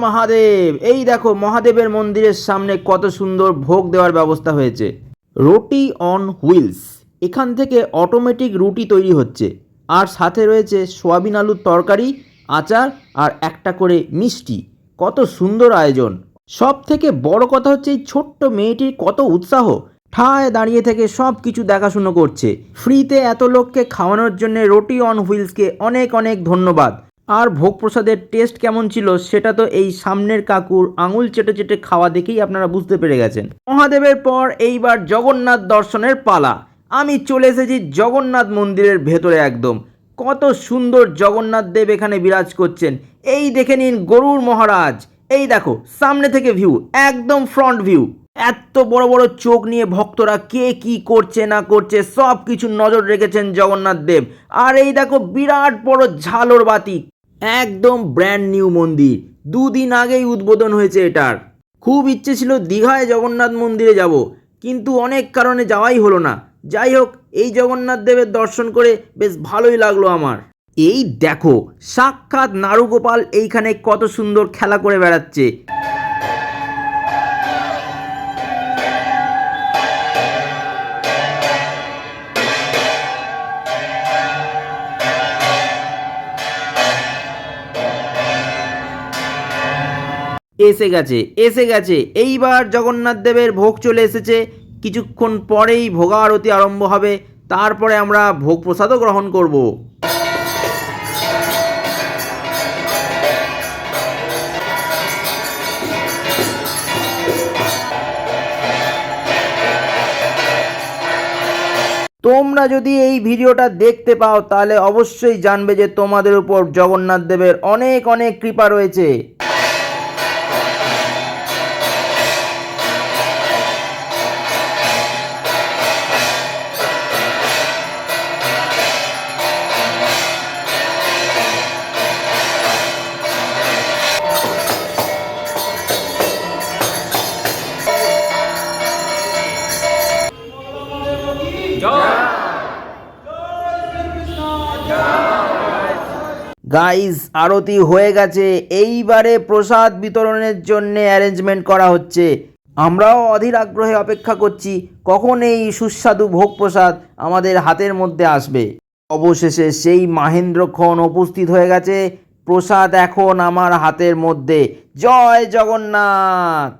মহাদেব। এই দেখো মহাদেবের মন্দিরের সামনে কত সুন্দর ভোগ দেওয়ার ব্যবস্থা হয়েছে। রুটি অন হুইলস, এখান থেকে অটোমেটিক রুটি তৈরি হচ্ছে, আর সাথে রয়েছে সোয়াবিন আলুর তরকারি, আচার আর একটা করে মিষ্টি। কত সুন্দর আয়োজন। সব থেকে বড় কথা হচ্ছে এই ছোট্ট মেয়েটির কত উৎসাহ, ঠায় দাঁড়িয়ে থেকে সব কিছু দেখাশুনো করছে। ফ্রিতে এত লোককে খাওয়ানোর জন্য রুটি অন হুইলসকে অনেক অনেক ধন্যবাদ। আর ভোগ প্রসাদের টেস্ট কেমন ছিল সেটা তো এই সামনের কাকুর আঙুল চেটে চেটে খাওয়া দেখেই আপনারা বুঝতে পেরে গেছেন। মহাদেবের পর এইবার জগন্নাথ দর্শনের পালা। আমি চলে এসেছি জগন্নাথ মন্দিরের ভেতরে একদম। কত সুন্দর জগন্নাথ দেব এখানে বিরাজ করছেন। এই দেখে নিন গরুর মহারাজ। এই দেখো সামনে থেকে ভিউ, একদম ফ্রন্ট ভিউ। এত বড় বড় চোখ নিয়ে ভক্তরা কে কি করছে না করছে সব কিছু নজর রেখেছেন জগন্নাথ দেব। আর এই দেখো বিরাট বড় ঝালর বাতি, একদম ব্র্যান্ড নিউ মন্দির। দুদিন আগেই উদ্বোধন হয়েছে এটার। খুব ইচ্ছে ছিল দীঘায় জগন্নাথ মন্দিরে যাব, কিন্তু অনেক কারণে যাওয়াই হলো না। যাই হোক, এই জগন্নাথ দেবের দর্শন করে বেশ ভালোই লাগলো আমার। এই দেখো সাক্ষাৎ নারুগোপাল এইখানে কত সুন্দর খেলা করে বেড়াচ্ছে। এসে গেছে এসে গেছে, এইবার জগন্নাথ দেবের ভোগ চলে এসেছে। কিছুক্ষণ পরেই ভোগা আরতি আরম্ভ হবে, তারপরে আমরা ভোগ প্রসাদও গ্রহণ করব। তোমরা যদি এই ভিডিওটা দেখতে পাও তাহলে অবশ্যই জানবে যে তোমাদের উপর জগন্নাথ দেবের অনেক অনেক কৃপা রয়েছে। গাইস, আরতি হয়ে গেছে। এইবারে প্রসাদ বিতরণের জন্য অ্যারেঞ্জমেন্ট করা হচ্ছে। আমরাও অধীর আগ্রহে অপেক্ষা করছি কখন এই সুস্বাদু ভোগ প্রসাদ আমাদের হাতের মধ্যে আসবে। অবশেষে সেই মাহেন্দ্রক্ষণ উপস্থিত হয়ে গেছে। প্রসাদ এখন আমার হাতের মধ্যে। জয় জগন্নাথ।